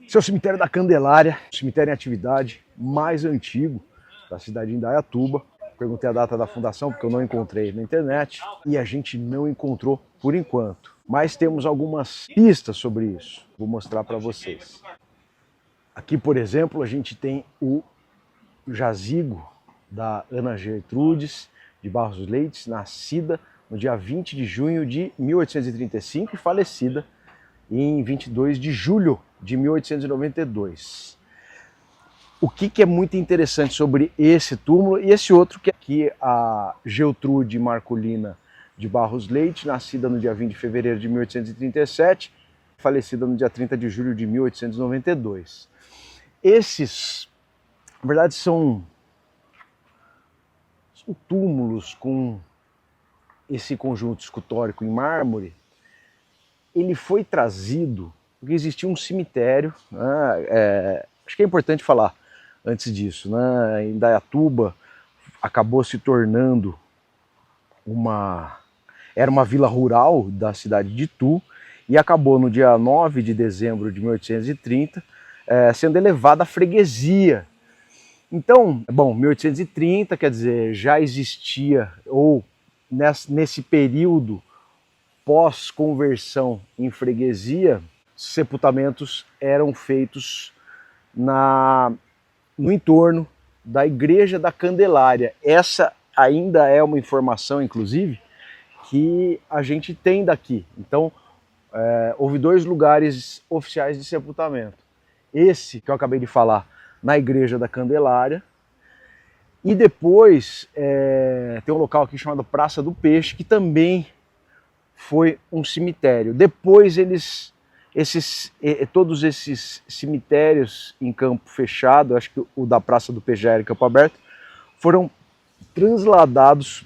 Esse é o cemitério da Candelária, o cemitério em atividade mais antigo da cidade de Indaiatuba. Perguntei a data da fundação porque eu não encontrei na internet e a gente não encontrou por enquanto. Mas temos algumas pistas sobre isso. Vou mostrar para vocês. Aqui, por exemplo, a gente tem o jazigo da Ana Gertrudes de Barros Leites, nascida no dia 20 de junho de 1835 e falecida em 22 de julho de 1892. O que é muito interessante sobre esse túmulo e esse outro, que é aqui a Gertrude Marcolina de Barros Leite, nascida no dia 20 de fevereiro de 1837, falecida no dia 30 de julho de 1892. Esses, na verdade, são túmulos com esse conjunto escultórico em mármore. Ele foi trazido porque existia um cemitério, né? Acho que é importante falar antes disso, né? Indaiatuba acabou se tornando era uma vila rural da cidade de Itu e acabou no dia 9 de dezembro de 1830 sendo elevada à freguesia. Então, bom, 1830, quer dizer, já existia, ou nesse período pós-conversão em freguesia, sepultamentos eram feitos no entorno da Igreja da Candelária. Essa ainda é uma informação, inclusive, que a gente tem daqui. Então, houve dois lugares oficiais de sepultamento. Esse que eu acabei de falar, na Igreja da Candelária, e depois tem um local aqui chamado Praça do Peixe, que também foi um cemitério. Depois todos esses cemitérios em campo fechado, acho que o da Praça do Peixe já era em campo aberto, foram transladados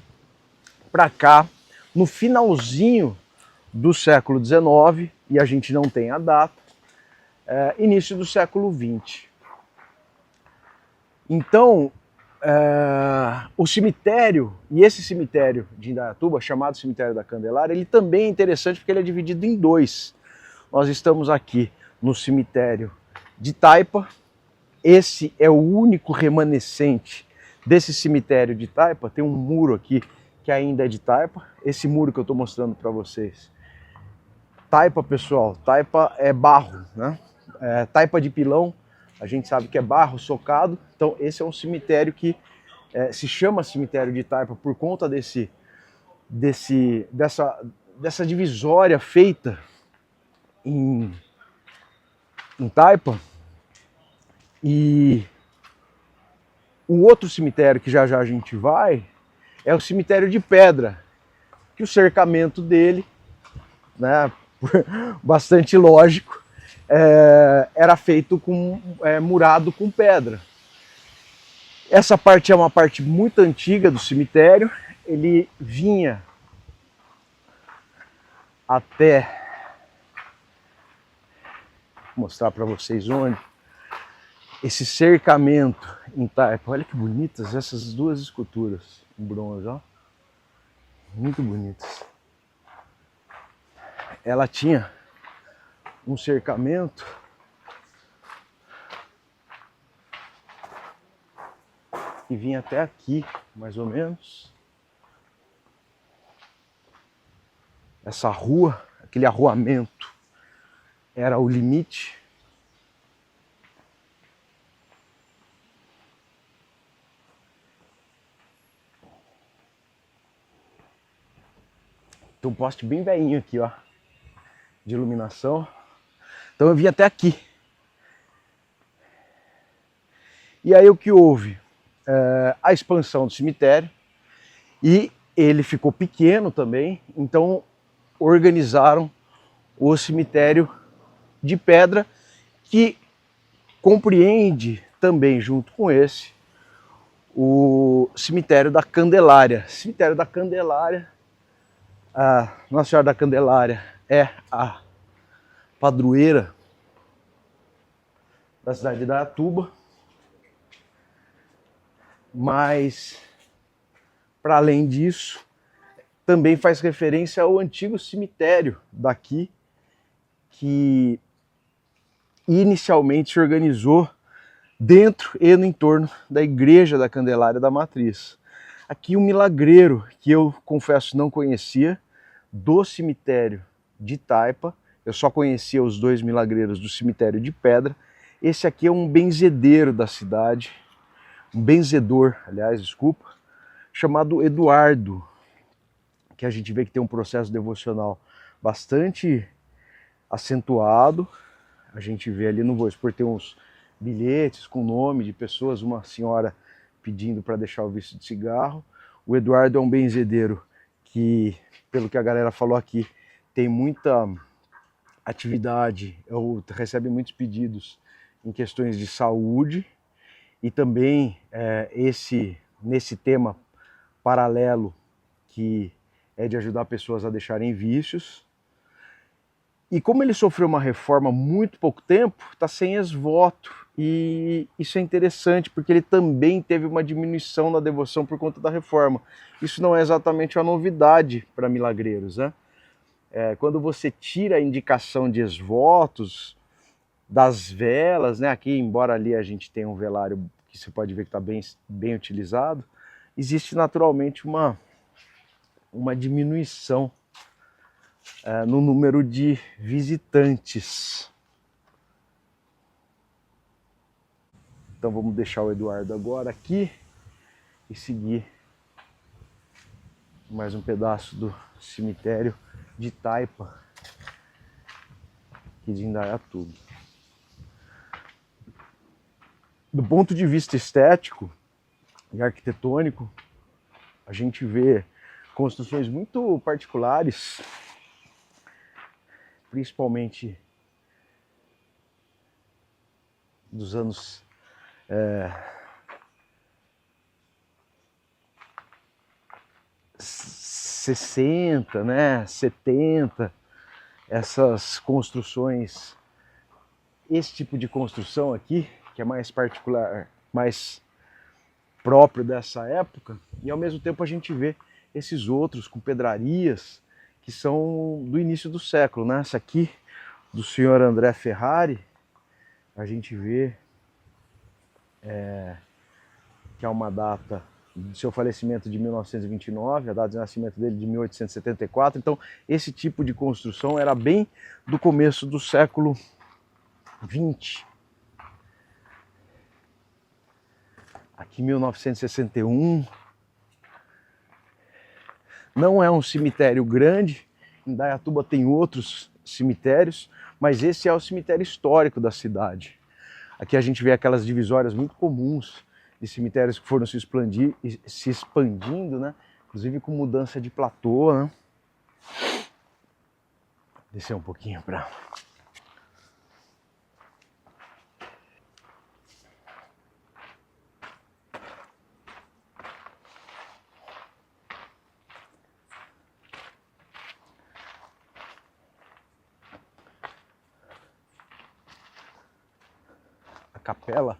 para cá no finalzinho do século XIX, e a gente não tem a data, início do século XX. Então, o cemitério, e esse cemitério de Indaiatuba, chamado Cemitério da Candelária, ele também é interessante porque ele é dividido em dois. Nós estamos aqui no cemitério de Taipa. Esse é o único remanescente desse cemitério de Taipa. Tem um muro aqui que ainda é de Taipa. Esse muro que eu estou mostrando para vocês. Taipa, pessoal, Taipa é barro, né? Taipa de pilão, a gente sabe que é barro socado. Então esse é um cemitério que se chama cemitério de Taipa por conta dessa divisória feita em Taipa. E o outro cemitério que já já a gente vai é o cemitério de pedra, que o cercamento dele, né, bastante lógico, era feito murado com pedra. Essa parte é uma parte muito antiga do cemitério. Ele vinha até... Vou mostrar para vocês onde. Esse cercamento em Taipa. Olha que bonitas essas duas esculturas em bronze, ó. Muito bonitas. Ela tinha um cercamento que vinha até aqui, mais ou menos. Essa rua, aquele arruamento, era o limite. Tem um poste bem velhinho aqui, ó, de iluminação. Então eu vim até aqui. E aí o que houve? A expansão do cemitério, e ele ficou pequeno também, então organizaram o cemitério de pedra, que compreende também, junto com esse, o cemitério da Candelária. Cemitério da Candelária, a Nossa Senhora da Candelária é a padroeira da cidade de Indaiatuba, mas, para além disso, também faz referência ao antigo cemitério daqui, que inicialmente se organizou dentro e no entorno da Igreja da Candelária da Matriz. Aqui um milagreiro que eu confesso não conhecia, do cemitério de Taipa. Eu só conhecia os 2 milagreiros do cemitério de Pedra. Esse aqui é um benzedeiro da cidade, um benzedor, aliás, desculpa, chamado Eduardo, que a gente vê que tem um processo devocional bastante acentuado. A gente vê ali, não vou expor, tem uns bilhetes com nome de pessoas, uma senhora pedindo para deixar o vício de cigarro. O Eduardo é um benzedeiro que, pelo que a galera falou aqui, tem muita atividade, ou recebe muitos pedidos em questões de saúde, e também nesse tema paralelo que é de ajudar pessoas a deixarem vícios. E como ele sofreu uma reforma há muito pouco tempo, está sem ex-voto. E isso é interessante, porque ele também teve uma diminuição na devoção por conta da reforma. Isso não é exatamente uma novidade para milagreiros, né? Quando você tira a indicação de ex-votos, das velas, né? Aqui, embora ali a gente tenha um velário que você pode ver que está bem utilizado, existe naturalmente uma diminuição no número de visitantes. Então vamos deixar o Eduardo agora aqui e seguir mais um pedaço do cemitério de Taipa, aqui de Indaiatuba. Do ponto de vista estético e arquitetônico, a gente vê construções muito particulares, principalmente dos anos 60, né, 70, essas construções, esse tipo de construção aqui, que é mais particular, mais próprio dessa época, e ao mesmo tempo a gente vê esses outros com pedrarias que são do início do século, né? Essa aqui do senhor André Ferrari, a gente vê que é uma data do seu falecimento de 1929, a data de nascimento dele de 1874. Então esse tipo de construção era bem do começo do século 20. Aqui 1961. Não é um cemitério grande, Indaiatuba tem outros cemitérios, mas esse é o cemitério histórico da cidade. Aqui a gente vê aquelas divisórias muito comuns de cemitérios que foram se expandindo, né? Inclusive com mudança de platô, né? Descer um pouquinho para... A capela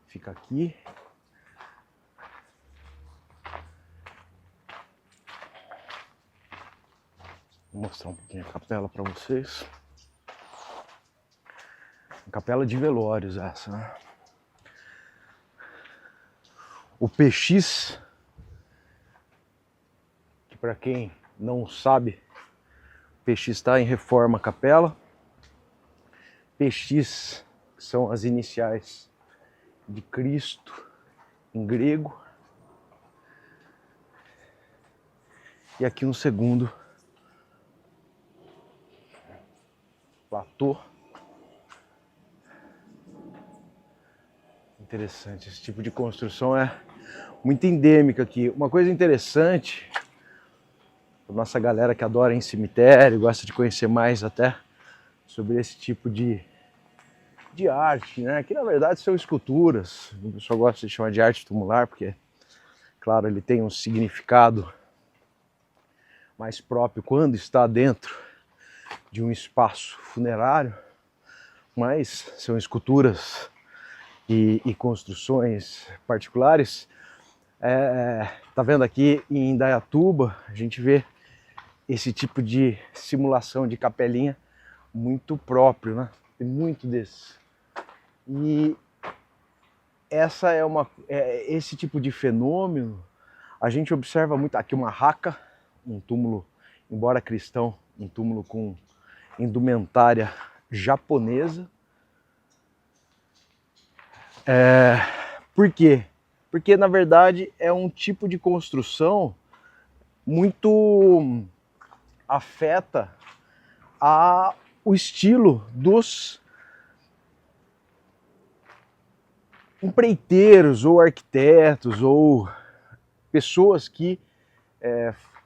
fica aqui. Vou mostrar um pouquinho a capela para vocês. A capela de velórios essa, né? O PX, que para quem não sabe, PX está em reforma a capela. PX são as iniciais de Cristo em grego. E aqui um segundo platô. Interessante, esse tipo de construção é muito endêmica aqui. Uma coisa interessante, a nossa galera que adora ir em cemitério, gosta de conhecer mais até sobre esse tipo de arte, né? Que na verdade são esculturas. O pessoal gosta de chamar de arte tumular, porque, claro, ele tem um significado mais próprio quando está dentro de um espaço funerário, mas são esculturas e construções particulares. Tá vendo aqui em Indaiatuba, a gente vê esse tipo de simulação de capelinha muito próprio, né? Tem muito desses. E esse tipo de fenômeno a gente observa muito. Aqui uma Haka, um túmulo, embora cristão, um túmulo com indumentária japonesa. Por quê? Porque na verdade é um tipo de construção muito afeta o estilo dos empreiteiros ou arquitetos ou pessoas que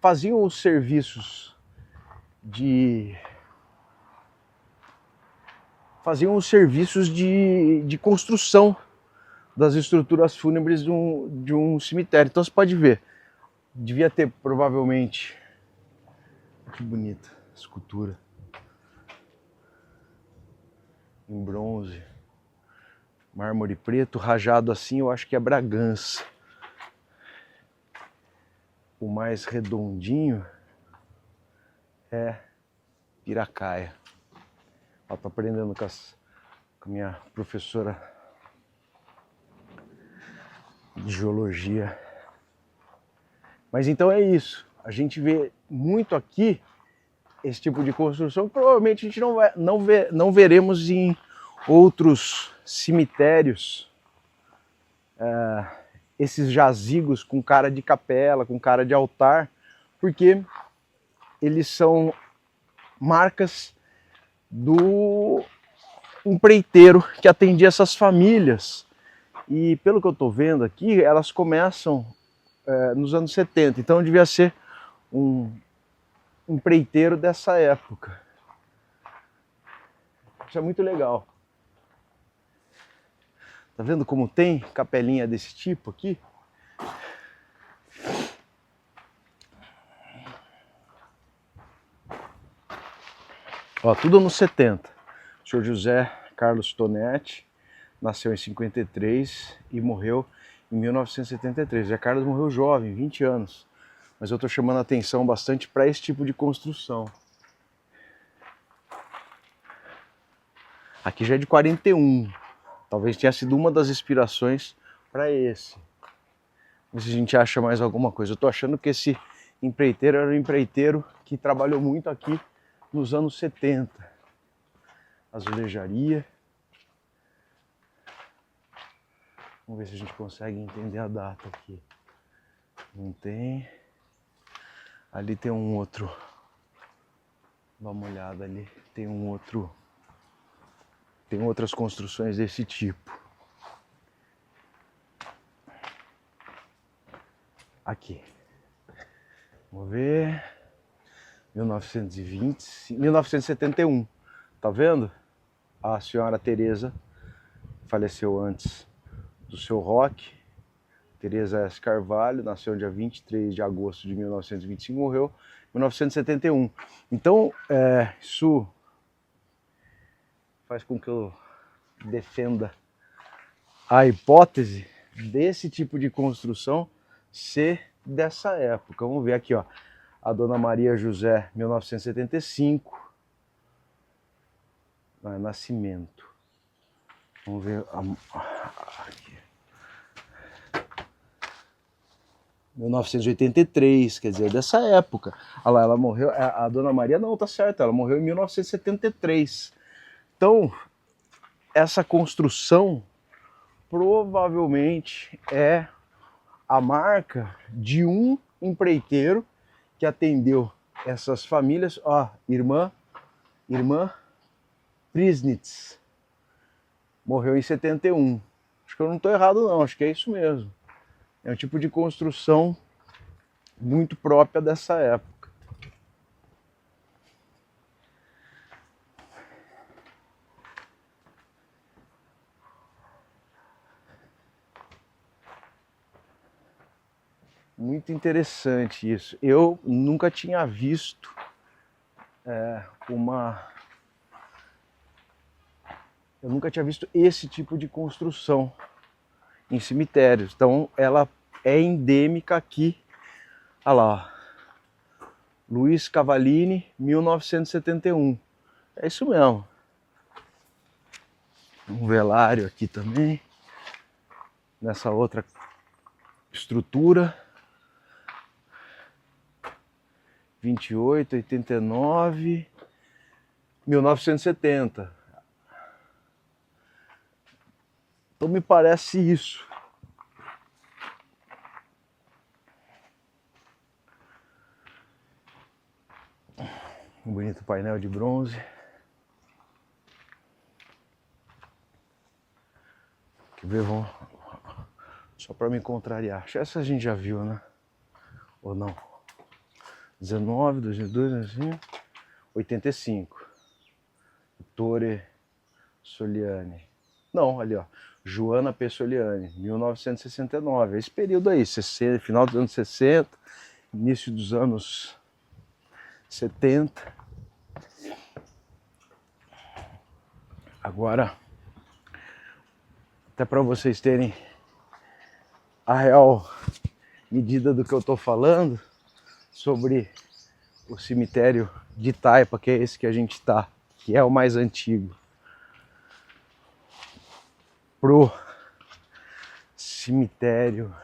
faziam os serviços de construção das estruturas fúnebres de um cemitério. Então você pode ver, devia ter provavelmente, que bonita escultura em bronze, mármore preto, rajado assim, eu acho que é Bragança. O mais redondinho é Piracaia. Eu tô aprendendo com a minha professora de geologia. Mas então é isso. A gente vê muito aqui esse tipo de construção que provavelmente a gente não veremos em outros cemitérios. Esses jazigos com cara de capela, com cara de altar, porque eles são marcas do empreiteiro que atendia essas famílias. E pelo que eu estou vendo aqui, elas começam nos anos 70, então devia ser um empreiteiro dessa época. Isso é muito legal. Tá vendo como tem capelinha desse tipo aqui? Ó, tudo anos 70. O senhor José Carlos Tonetti nasceu em 53 e morreu em 1973. José Carlos morreu jovem, 20 anos. Mas eu estou chamando a atenção bastante para esse tipo de construção. Aqui já é de 41. Talvez tenha sido uma das inspirações para esse. Vamos ver se a gente acha mais alguma coisa. Eu estou achando que esse empreiteiro era um empreiteiro que trabalhou muito aqui nos anos 70. Azulejaria. Vamos ver se a gente consegue entender a data aqui. Não tem. Ali tem um outro. Dá uma olhada ali. Tem um outro. Tem outras construções desse tipo. Aqui. Vamos ver. 1971. Tá vendo? A senhora Teresa faleceu antes do seu Roque. Teresa S. Carvalho nasceu dia 23 de agosto de 1925 e morreu em 1971. Então, isso faz com que eu defenda a hipótese desse tipo de construção ser dessa época. Vamos ver aqui, ó. A Dona Maria José, 1975. Nascimento. Vamos ver aqui. 1983, quer dizer, dessa época. Olha lá, ela morreu. A Dona Maria não, tá certo, ela morreu em 1973. Então, essa construção provavelmente é a marca de um empreiteiro que atendeu essas famílias. Ó, irmã Prisnitz, morreu em 71. Acho que eu não estou errado não, acho que é isso mesmo. É um tipo de construção muito própria dessa época. Muito interessante isso. Eu nunca tinha visto eu nunca tinha visto esse tipo de construção em cemitérios. Então ela é endêmica aqui. Olha lá, ó. Luiz Cavallini, 1971. É isso mesmo. Um velário aqui também. Nessa outra estrutura. 28, 89, 1970. Então me parece isso. Um bonito painel de bronze. Quer ver? Vamos... Só para me contrariar. Essa a gente já viu, né? Ou não? 19, 2002, 85. Torre Soliani. Não, ali ó. Joana P. Soliani, 1969. Esse período aí, 60, final dos anos 60, início dos anos 70. Agora, até para vocês terem a real medida do que eu estou falando sobre o cemitério de Taipa, que é esse que a gente está, que é o mais antigo, pro cemitério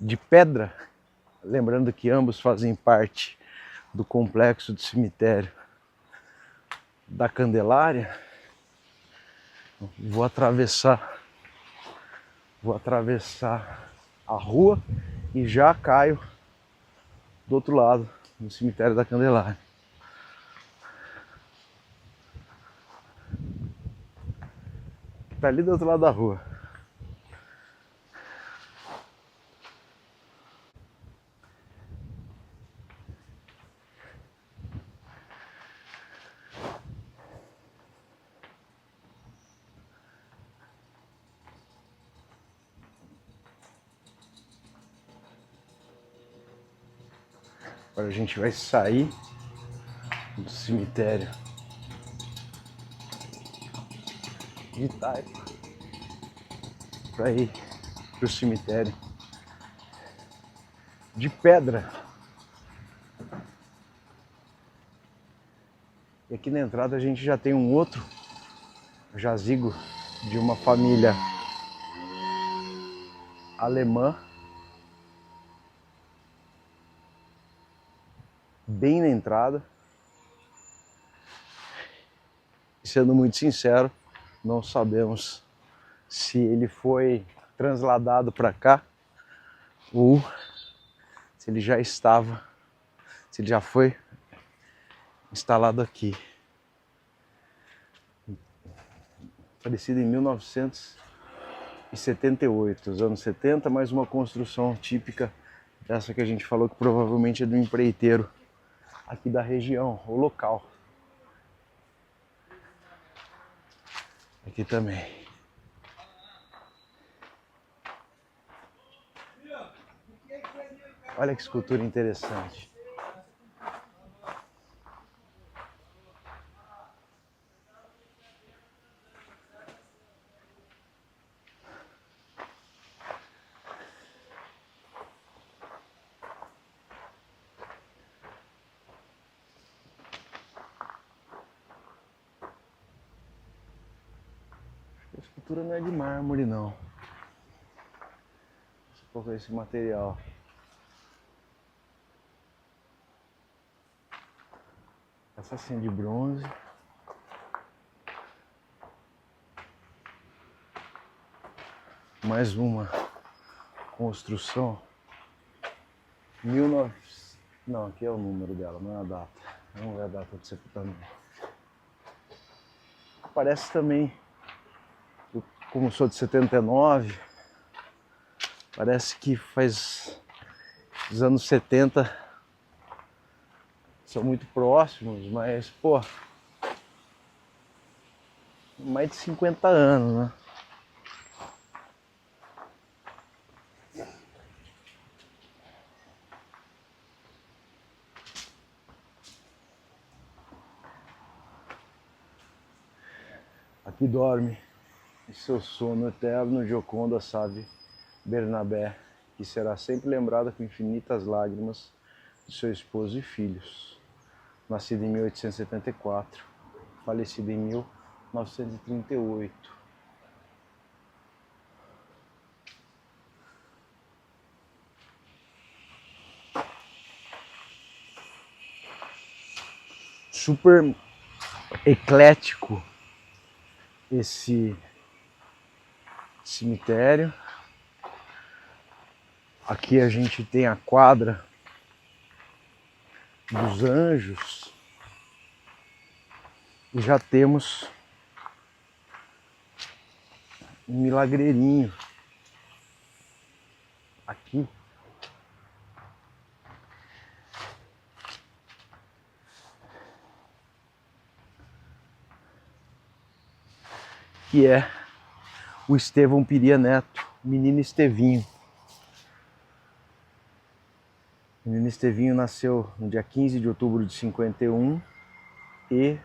de Pedra, lembrando que ambos fazem parte do complexo do cemitério da Candelária. Vou atravessar a rua e já caio do outro lado, no cemitério da Candelária. Tá ali do outro lado da rua. Agora a gente vai sair do cemitério de Taipa para ir pro cemitério de Pedra. E aqui na entrada a gente já tem um outro jazigo de uma família alemã, bem na entrada. E sendo muito sincero, não sabemos se ele foi transladado para cá ou se ele já estava, se ele já foi instalado aqui. Falecido em 1978, os anos 70, mais uma construção típica dessa que a gente falou que provavelmente é do empreiteiro aqui da região, o local. Aqui também. Olha que escultura interessante. A escultura não é de mármore, não. Deixa eu colocar esse material. Essa sim é de bronze. Mais uma construção. 19... Não, aqui é o número dela, não é a data. Não é a data de sepultamento. Parece também, como sou de 79, parece que faz os anos 70 são muito próximos, mas, pô, mais de 50 anos, né? Aqui dorme em seu sono eterno Gioconda Save Bernabé, que será sempre lembrada com infinitas lágrimas de seu esposo e filhos. nascido em 1874, falecido em 1938. Super eclético esse cemitério. Aqui a gente tem a quadra dos anjos e já temos um milagreirinho aqui. Que é o Estevão Piria Neto, menino Estevinho. O menino Estevinho nasceu no dia 15 de outubro de 51 e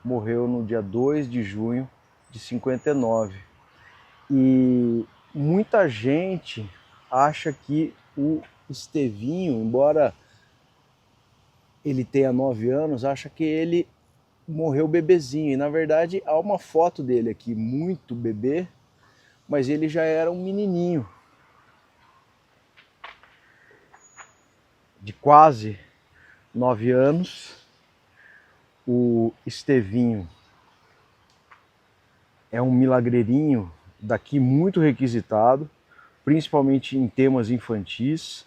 morreu no dia 2 de junho de 59. E muita gente acha que o Estevinho, embora ele tenha 9 anos, acha que ele morreu bebezinho. E na verdade há uma foto dele aqui, muito bebê, mas ele já era um menininho de quase 9 anos. O Estevinho é um milagreirinho daqui muito requisitado, principalmente em temas infantis.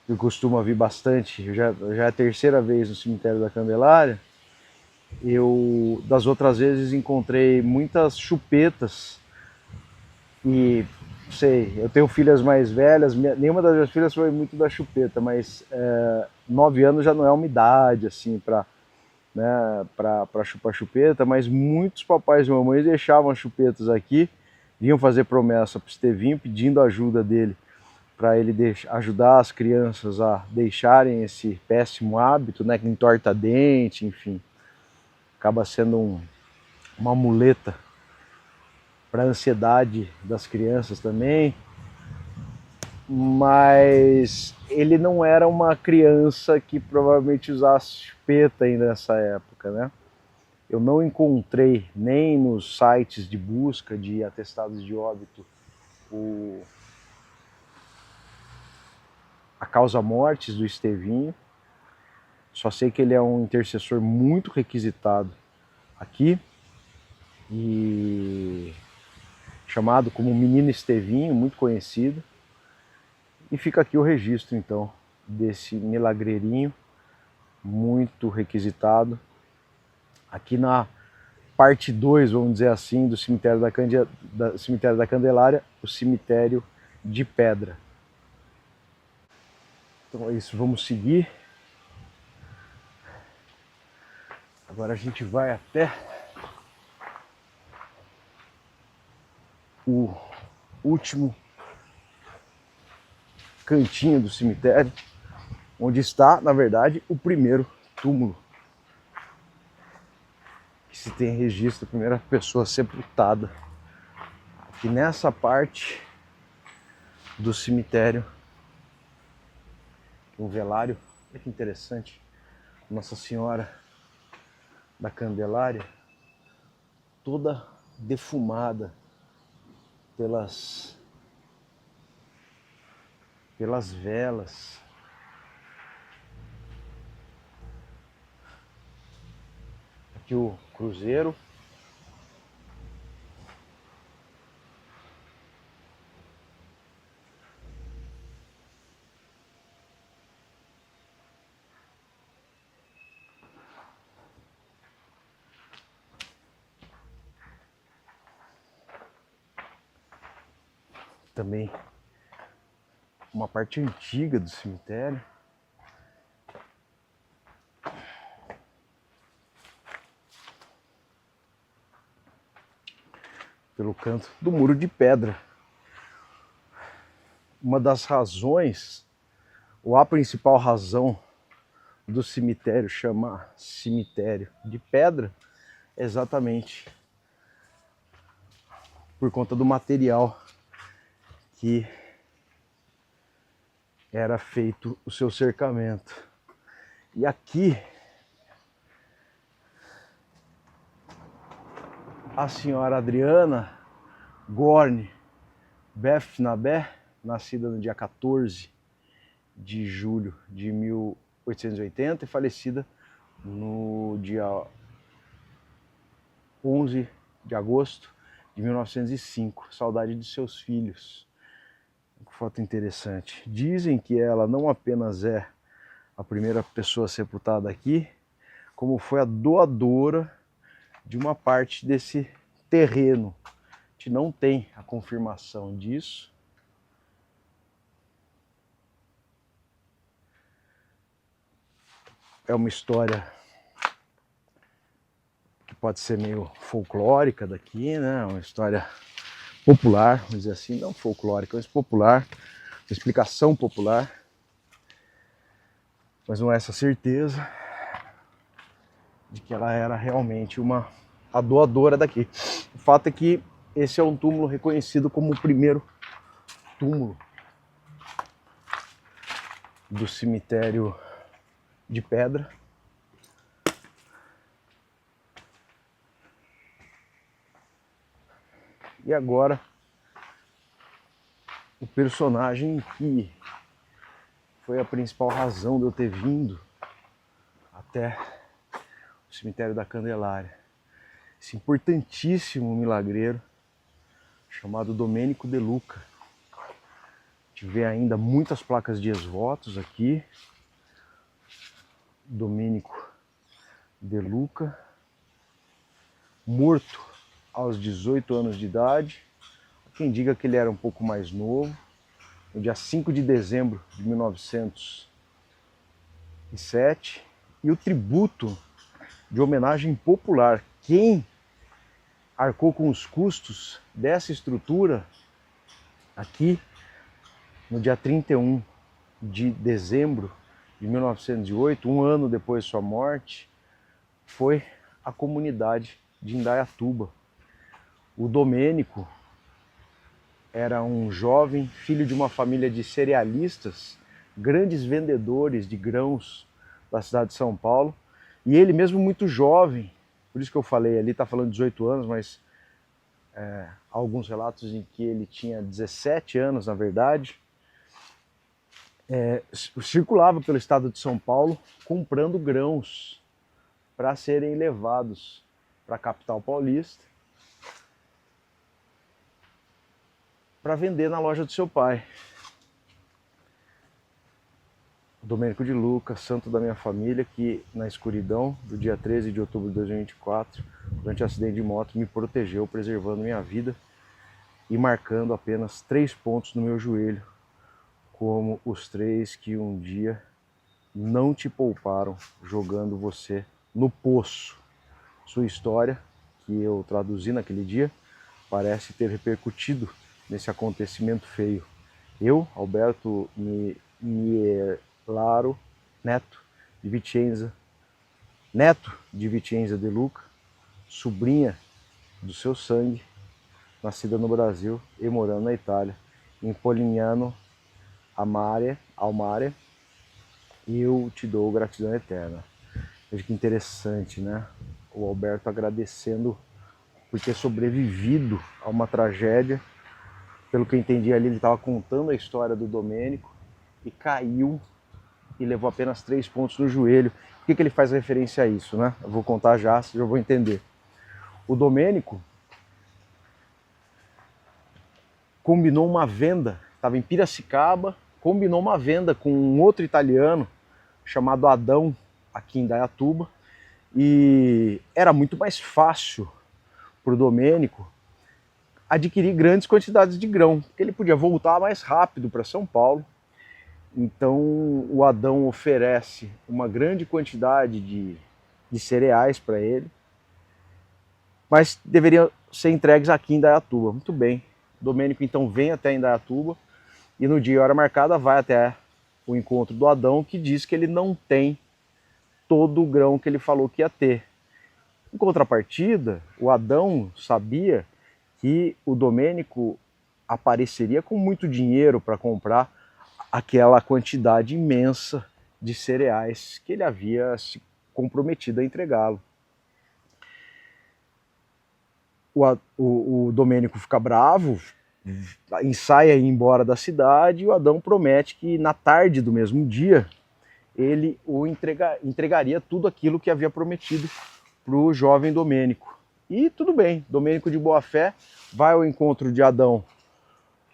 Eu costumo vir bastante, já é a terceira vez no cemitério da Candelária. Das outras vezes, encontrei muitas chupetas e, não sei, eu tenho filhas mais velhas, nenhuma das minhas filhas foi muito da chupeta, mas 9 anos já não é uma idade assim para chupar chupeta, mas muitos papais e mamães deixavam as chupetas aqui, vinham fazer promessa para o Estevinho, pedindo ajuda dele para ele ajudar as crianças a deixarem esse péssimo hábito, né, que entorta dente, enfim. Acaba sendo uma muleta para a ansiedade das crianças também. Mas ele não era uma criança que provavelmente usasse chupeta ainda nessa época, né? Eu não encontrei nem nos sites de busca de atestados de óbito a causa-mortes do Estevinho. Só sei que ele é um intercessor muito requisitado aqui e chamado como Menino Estevinho, muito conhecido. E fica aqui o registro então desse milagreirinho muito requisitado. Aqui na parte 2, vamos dizer assim, do cemitério da Candelária, o cemitério de pedra. Então é isso, vamos seguir. Agora a gente vai até o último cantinho do cemitério, onde está, na verdade, o primeiro túmulo que se tem registro, a primeira pessoa sepultada. Aqui nessa parte do cemitério, um velário, olha que interessante, Nossa Senhora da Candelária, toda defumada pelas velas. Aqui o cruzeiro. Também uma parte antiga do cemitério. Pelo canto do muro de pedra. Uma das razões, ou a principal razão do cemitério chamar cemitério de pedra, é exatamente por conta do material que era feito o seu cercamento. E aqui a senhora Adriana Gorne Befnabé, nascida no dia 14 de julho de 1880 e falecida no dia 11 de agosto de 1905. Saudade de seus filhos. Que foto interessante. Dizem que ela não apenas é a primeira pessoa sepultada aqui, como foi a doadora de uma parte desse terreno. A gente não tem a confirmação disso. É uma história que pode ser meio folclórica daqui, né? Uma história popular, vamos dizer assim, não folclórica, mas popular, uma explicação popular. Mas não é essa certeza de que ela era realmente a doadora daqui. O fato é que esse é um túmulo reconhecido como o primeiro túmulo do cemitério de pedra. E agora, o personagem que foi a principal razão de eu ter vindo até o cemitério da Candelária. Esse importantíssimo milagreiro chamado Domênico De Luca. A gente vê ainda muitas placas de ex-votos aqui. Domênico De Luca, morto aos 18 anos de idade. Quem diga que ele era um pouco mais novo. No dia 5 de dezembro de 1907. E o tributo de homenagem popular. Quem arcou com os custos dessa estrutura aqui no dia 31 de dezembro de 1908, um ano depois de sua morte, foi a comunidade de Indaiatuba. O Domênico era um jovem filho de uma família de cerealistas, grandes vendedores de grãos da cidade de São Paulo, e ele mesmo muito jovem, por isso que eu falei ali, está falando 18 anos, mas há alguns relatos em que ele tinha 17 anos, na verdade, circulava pelo estado de São Paulo comprando grãos para serem levados para a capital paulista para vender na loja do seu pai. Domênico de Luca, santo da minha família, que na escuridão do dia 13 de outubro de 2024, durante um acidente de moto, me protegeu, preservando minha vida e marcando apenas 3 pontos no meu joelho, como os 3 que um dia não te pouparam, jogando você no poço. Sua história, que eu traduzi naquele dia, parece ter repercutido nesse acontecimento feio. Eu, Alberto Mielaro, neto de Vicenza De Luca, sobrinha do seu sangue, nascida no Brasil e morando na Itália, em Polignano Almare, eu te dou gratidão eterna. Veja que interessante, né? O Alberto agradecendo por ter sobrevivido a uma tragédia. Pelo que eu entendi ali, ele estava contando a história do Domênico e caiu e levou apenas 3 pontos no joelho. Por que ele faz referência a isso, né? Eu vou contar já, vocês já vão entender. O Domênico combinou uma venda, estava em Piracicaba, combinou uma venda com um outro italiano chamado Adão, aqui em Indaiatuba, e era muito mais fácil para o Domênico adquirir grandes quantidades de grão, porque ele podia voltar mais rápido para São Paulo. Então o Adão oferece uma grande quantidade de cereais para ele, mas deveriam ser entregues aqui em Indaiatuba. Muito bem, o Domênico então vem até Indaiatuba e no dia e hora marcada vai até o encontro do Adão, que diz que ele não tem todo o grão que ele falou que ia ter. Em contrapartida, o Adão sabia que o Domênico apareceria com muito dinheiro para comprar aquela quantidade imensa de cereais que ele havia se comprometido a entregá-lo. O Domênico fica bravo, ensaia ir embora da cidade, e o Adão promete que na tarde do mesmo dia ele entregaria tudo aquilo que havia prometido para o jovem Domênico. E tudo bem, Domênico de boa fé vai ao encontro de Adão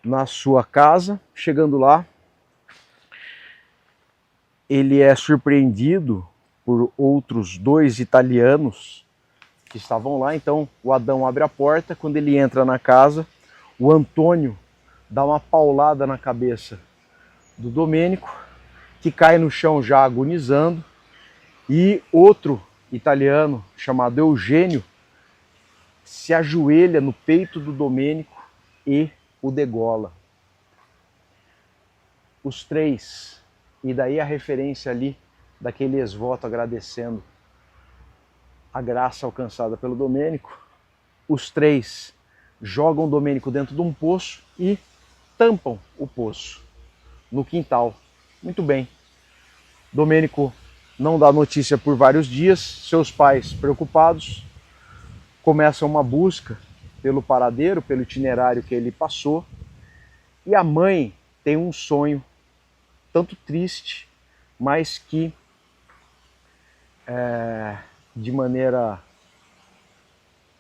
na sua casa. Chegando lá, ele é surpreendido por outros 2 italianos que estavam lá. Então o Adão abre a porta. Quando ele entra na casa, o Antônio dá uma paulada na cabeça do Domênico, que cai no chão já agonizando, e outro italiano chamado Eugênio se ajoelha no peito do Domênico e o degola. Os 3, e daí a referência ali daquele ex-voto agradecendo a graça alcançada pelo Domênico, os 3 jogam o Domênico dentro de um poço e tampam o poço no quintal. Muito bem. Domênico não dá notícia por vários dias. Seus pais, preocupados, começam uma busca pelo paradeiro, pelo itinerário que ele passou. E a mãe tem um sonho tanto triste, mas que de maneira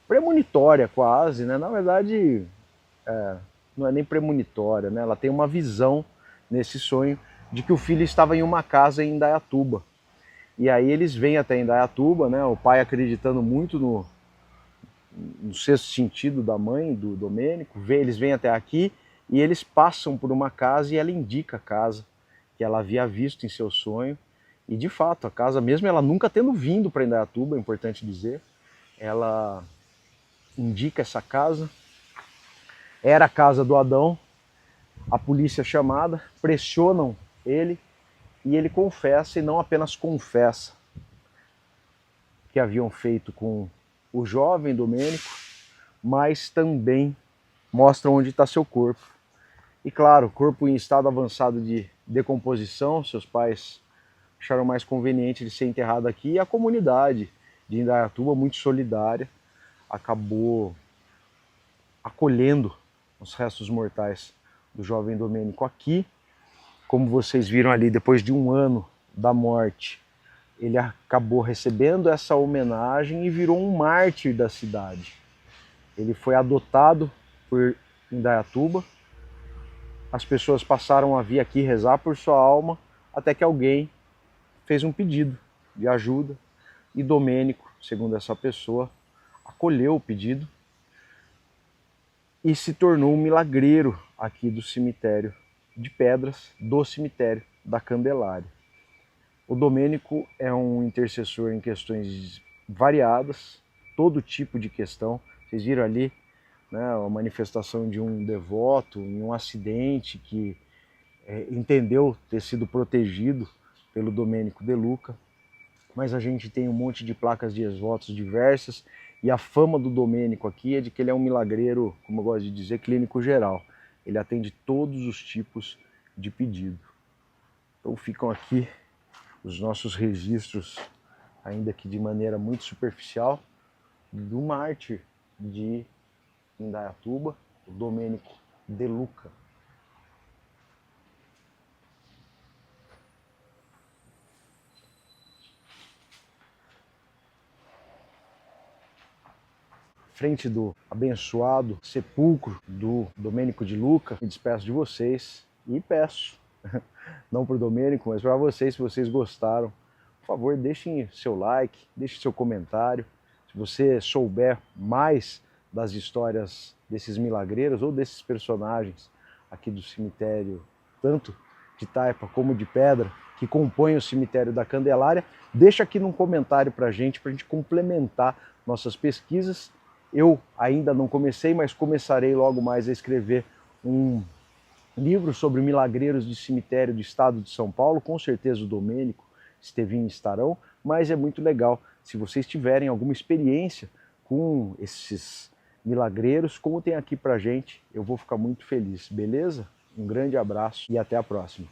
premonitória quase, né? Na verdade, não é nem premonitória, né? Ela tem uma visão nesse sonho de que o filho estava em uma casa em Indaiatuba. E aí eles vêm até Indaiatuba, né? O pai acreditando muito no sexto sentido da mãe, do Domênico. Eles vêm até aqui e eles passam por uma casa e ela indica a casa que ela havia visto em seu sonho. E de fato, a casa, mesmo ela nunca tendo vindo para Indaiatuba, é importante dizer, ela indica essa casa. Era a casa do Adão. A polícia chamada, pressionam ele e ele confessa, e não apenas confessa que haviam feito com o jovem Domênico, mas também mostra onde está seu corpo. E claro, corpo em estado avançado de decomposição, seus pais acharam mais conveniente de ser enterrado aqui, e a comunidade de Indaiatuba, muito solidária, acabou acolhendo os restos mortais do jovem Domênico aqui. Como vocês viram ali, depois de 1 ano da morte, ele acabou recebendo essa homenagem e virou um mártir da cidade. Ele foi adotado por Indaiatuba, as pessoas passaram a vir aqui rezar por sua alma, até que alguém fez um pedido de ajuda, e Domênico, segundo essa pessoa, acolheu o pedido e se tornou um milagreiro aqui do cemitério de pedras, do cemitério da Candelária. O Domênico é um intercessor em questões variadas, todo tipo de questão. Vocês viram ali, né, a manifestação de um devoto em um acidente que entendeu ter sido protegido pelo Domênico De Luca. Mas a gente tem um monte de placas de ex-votos diversas, e a fama do Domênico aqui é de que ele é um milagreiro, como eu gosto de dizer, clínico geral. Ele atende todos os tipos de pedido. Então ficam aqui os nossos registros, ainda que de maneira muito superficial, do mártir de Indaiatuba, o Domênico De Luca. Frente do abençoado sepulcro do Domênico de Luca, me despeço de vocês e peço, não para o Domênico, mas para vocês, se vocês gostaram, por favor, deixem seu like, deixem seu comentário. Se você souber mais das histórias desses milagreiros ou desses personagens aqui do cemitério, tanto de taipa como de pedra, que compõem o cemitério da Candelária, deixa aqui num comentário para a gente complementar nossas pesquisas. Eu ainda não comecei, mas começarei logo mais a escrever um livro sobre milagreiros de cemitério do estado de São Paulo. Com certeza o Domênico, Estevinho estarão, mas é muito legal. Se vocês tiverem alguma experiência com esses milagreiros, como tem aqui pra gente, eu vou ficar muito feliz, beleza? Um grande abraço e até a próxima.